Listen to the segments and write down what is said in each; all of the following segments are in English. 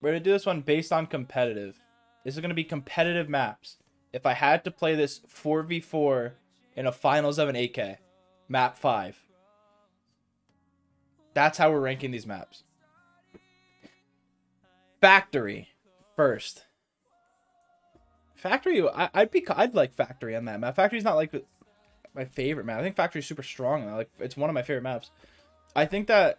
We're going to do this one based on competitive. This is going to be competitive maps. If I had to play this 4v4 in a finals of an 8K, map 5. That's how we're ranking these maps. Factory first. Factory, I'd like Factory on that map. Factory's not like my favorite map. I think Factory's super strong, and it's one of my favorite maps. I think that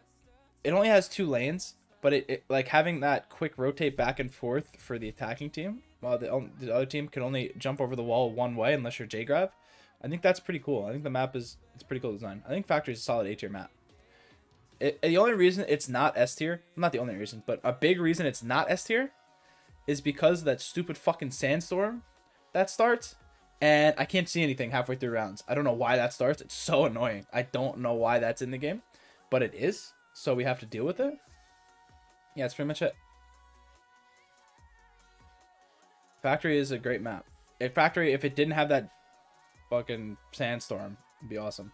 it only has 2 lanes, but it like having that quick rotate back and forth for the attacking team, while the other team can only jump over the wall one way unless you're J-Grav. I think that's pretty cool. I think the map it's pretty cool design. I think Factory's a solid A-tier map. The only reason it's not S-tier, not the only reason, but a big reason it's not S-tier is because of that stupid fucking sandstorm that starts, and I can't see anything halfway through rounds. I don't know why that starts. It's so annoying. I don't know why that's in the game, but it is, so we have to deal with it. Yeah, that's pretty much it. Factory is a great map. If it didn't have that fucking sandstorm, it'd be awesome.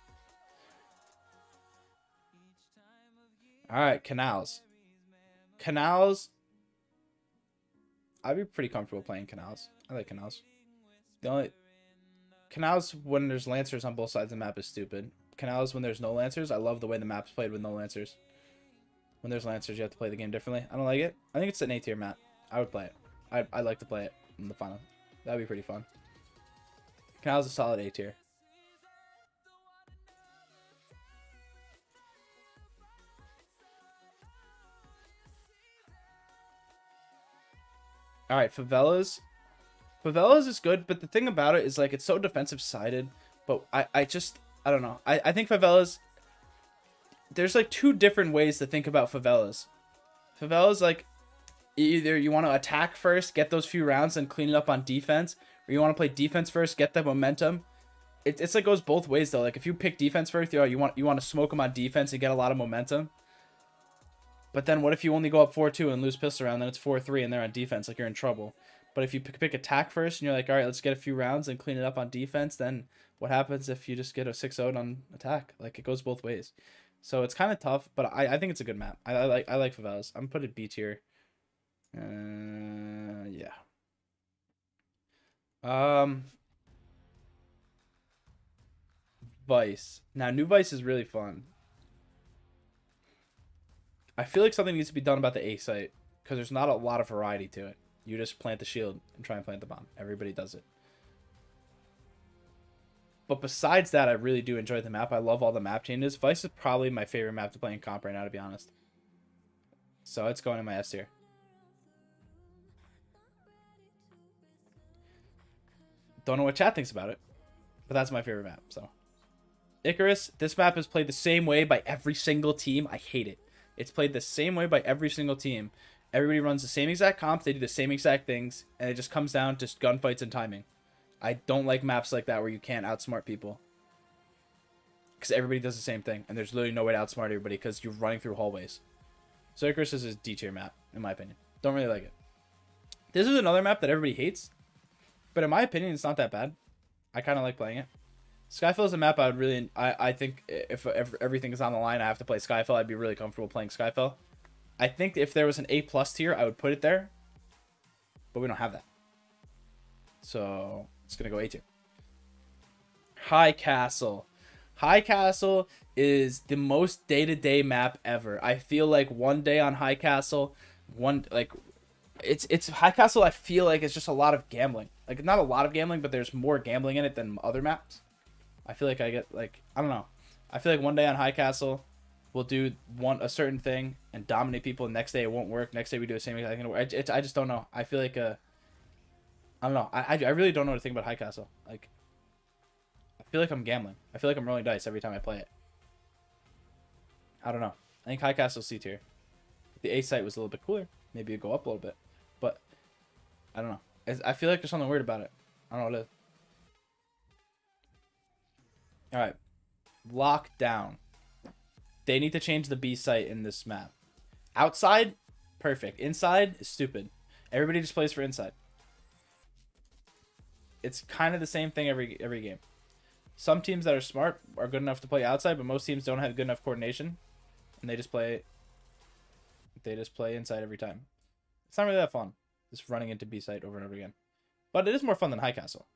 Alright, canals. Canals. I'd be pretty comfortable playing canals. I like canals. Canals when there's lancers on both sides of the map is stupid. Canals when there's no lancers, I love the way the map's played with no lancers. When there's lancers, you have to play the game differently. I don't like it. I think it's an A-tier map. I would play it. I'd like to play it in the final. That'd be pretty fun. Canals is a solid A-tier. Alright, Favelas. Favelas is good, but the thing about it is, like, it's so defensive-sided. But I don't know. I think Favelas... There's, like, 2 different ways to think about Favelas. Favelas, like, either you want to attack first, get those few rounds, and clean it up on defense. Or you want to play defense first, get the momentum. It's like, goes both ways, though. Like, if you pick defense first, you want to smoke them on defense and get a lot of momentum. But then what if you only go up 4-2 and lose pistol round, then it's 4-3 and they're on defense, like you're in trouble. But if you pick attack first and you're like, all right, let's get a few rounds and clean it up on defense, then what happens if you just get a 6-0 on attack? Like, it goes both ways. So it's kind of tough, but I think it's a good map. I like Favelas. I'm put it B tier. Yeah. Vice. Now, New Vice is really fun. I feel like something needs to be done about the A site, because there's not a lot of variety to it. You just plant the shield and try and plant the bomb. Everybody does it. But besides that, I really do enjoy the map. I love all the map changes. Vice is probably my favorite map to play in comp right now, to be honest. So it's going in my S tier. Don't know what chat thinks about it, but that's my favorite map. So Icarus, this map is played the same way by every single team. I hate it. It's played the same way by every single team. Everybody runs the same exact comp. They do the same exact things. And it just comes down to gunfights and timing. I don't like maps like that where you can't outsmart people. Because everybody does the same thing. And there's literally no way to outsmart everybody because you're running through hallways. So Icarus is a D tier map, in my opinion. Don't really like it. This is another map that everybody hates. But in my opinion, it's not that bad. I kind of like playing it. Skyfall is a map I would really... I think if everything is on the line, I have to play Skyfall. I'd be really comfortable playing Skyfall. I think if there was an A+ tier, I would put it there. But we don't have that. So, it's going to go A tier. High Castle. High Castle is the most day-to-day map ever. I feel like one day on High Castle, it's High Castle, I feel like it's just a lot of gambling. Like, not a lot of gambling, but there's more gambling in it than other maps. I feel like I get, like, I don't know. I feel like one day on High Castle, we'll do a certain thing and dominate people. Next day it won't work. Next day we do the same thing. I just don't know. I feel like, I don't know. I really don't know what to think about High Castle. Like, I feel like I'm gambling. I feel like I'm rolling dice every time I play it. I don't know. I think High Castle C tier. If the A site was a little bit cooler, maybe it'd go up a little bit. But, I don't know. I feel like there's something weird about it. I don't know what it is. Alright. Lockdown. They need to change the B site in this map. Outside, perfect. Inside is stupid. Everybody just plays for inside. It's kind of the same thing every game. Some teams that are smart are good enough to play outside, but most teams don't have good enough coordination, and they just play inside every time. It's not really that fun, just running into B site over and over again. But it is more fun than High Castle.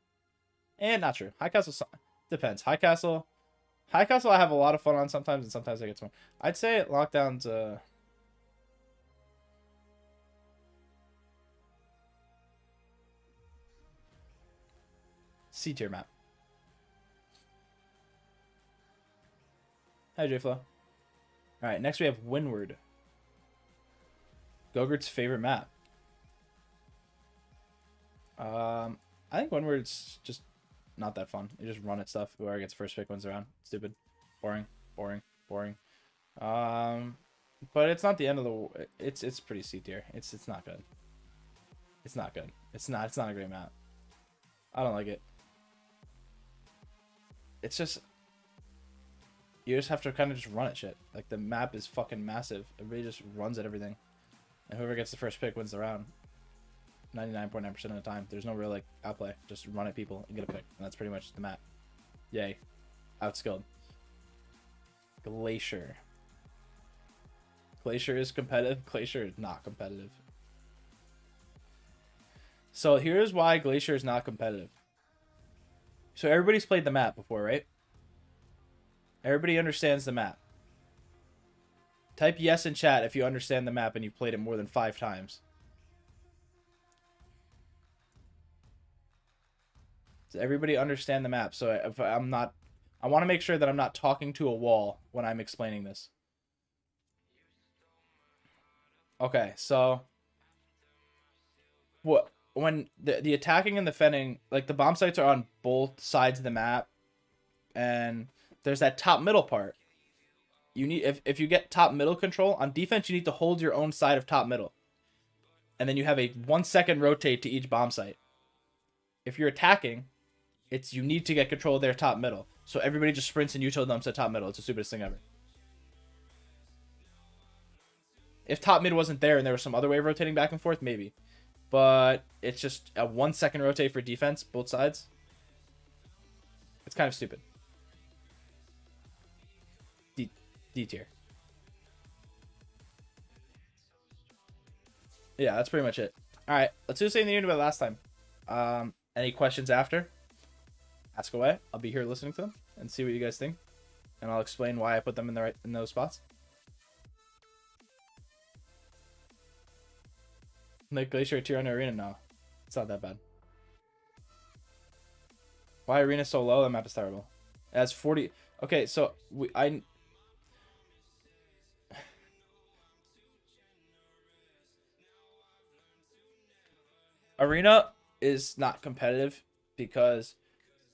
And not true. High Castle depends. High Castle I have a lot of fun on sometimes, and sometimes I get some. I'd say Lockdown's C tier map. Hi, JFlow. All right, next we have Windward. Gogurt's favorite map. I think Windward's just not that fun. You just run at stuff. Whoever gets first pick wins the round. Stupid. Boring. Boring. Boring. But it's not the end of the. It's pretty C tier. It's not good. It's not good. It's not a great map. I don't like it. It's just. You just have to kind of just run at shit. Like, the map is fucking massive. Everybody just runs at everything. And whoever gets the first pick wins the round. 99.9% of the time. There's no real, like, outplay. Just run at people and get a pick. And that's pretty much the map. Yay. Outskilled. Glacier. Glacier is competitive. Glacier is not competitive. So here's why Glacier is not competitive. So everybody's played the map before, right? Everybody understands the map. Type yes in chat if you understand the map and you've played it more than 5 times. Does everybody understand the map? So if I'm not... I want to make sure that I'm not talking to a wall when I'm explaining this. Okay, so... What? When the attacking and the fending... Like, the bomb sites are on both sides of the map. And... There's that top middle part. You need if you get top middle control on defense, you need to hold your own side of top middle, and then you have a 1 second rotate to each bomb site. If you're attacking, you need to get control of their top middle. So everybody just sprints and util dumps at top middle. It's the stupidest thing ever. If top mid wasn't there and there was some other way of rotating back and forth, maybe, but it's just a 1 second rotate for defense, both sides. It's kind of stupid. D tier. Yeah, that's pretty much it. Alright, let's do the same thing you did about last time. Any questions after? Ask away. I'll be here listening to them and see what you guys think. And I'll explain why I put them in those spots. Like Glacier tier on Arena? No. It's not that bad. Why Arena so low? That map is terrible. It has 40. Okay, so Arena is not competitive because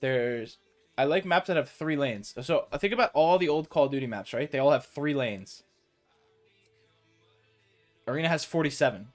I like maps that have 3 lanes. So think about all the old Call of Duty maps, right? They all have 3 lanes. Arena has 47.